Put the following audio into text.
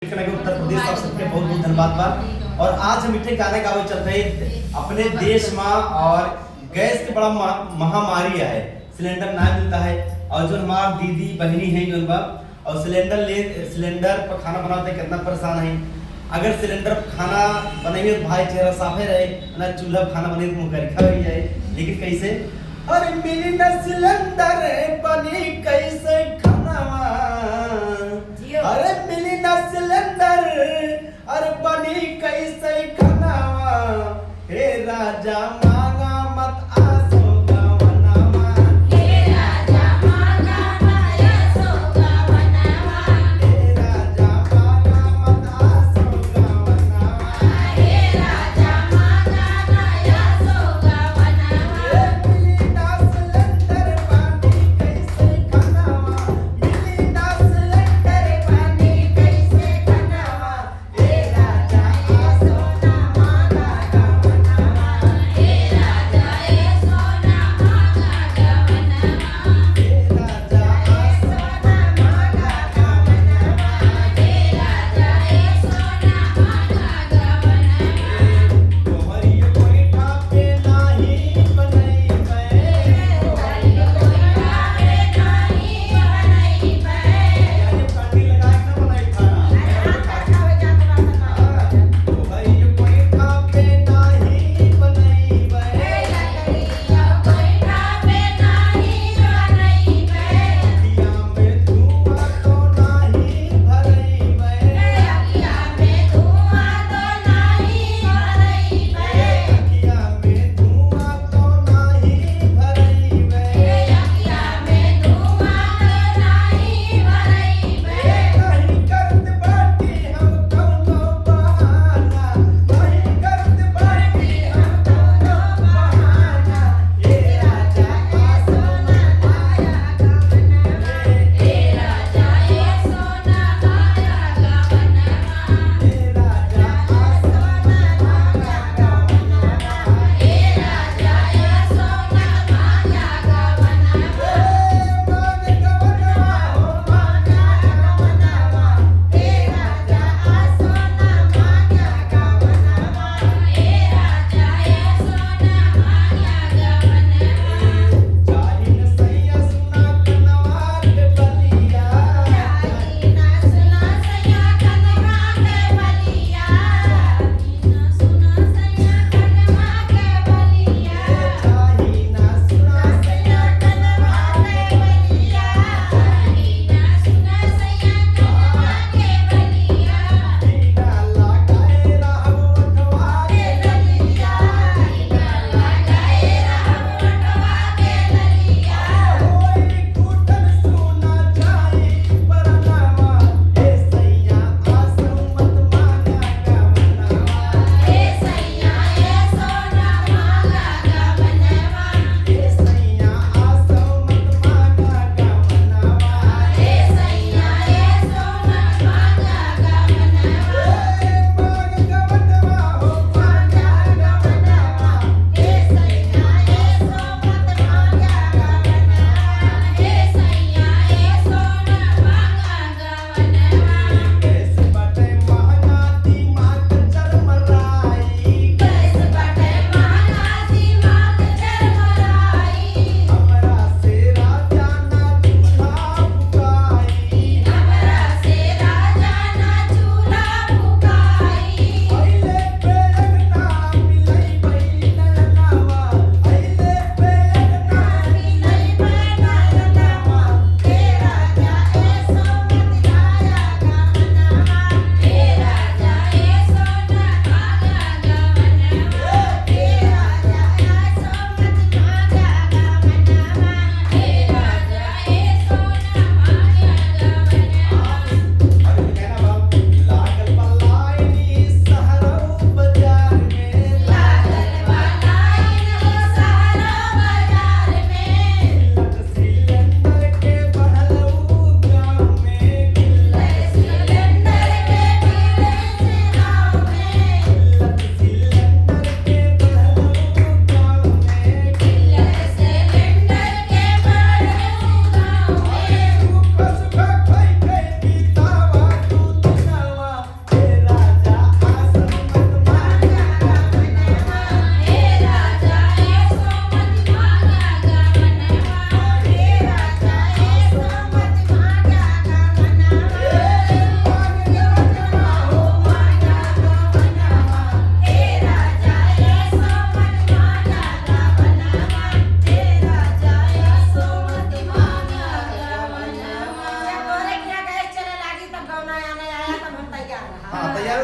उत्तर प्रदेश आप सबके बहुत बहुत धन्यवाद बा। और आज हम इतने गाने गावे चल रहे अपने देश में और गैस के बड़ा महामारी है, सिलेंडर ना मिलता है। और जो हमारा दीदी बहनी है जो बा और सिलेंडर पर खाना बनाते कितना परेशान है। अगर सिलेंडर पर खाना बनेंगे तो भाई चेहरा साफे रहे ना, चूल्हा पर खाना बने तो मुंह करिखा हो जाए। लेकिन कैसे अरे मिली न सिलेंडर बनी कैसे खानावा, अरे मिली न सिलेंडर अरे बनी कैसे खानावा, हे राजा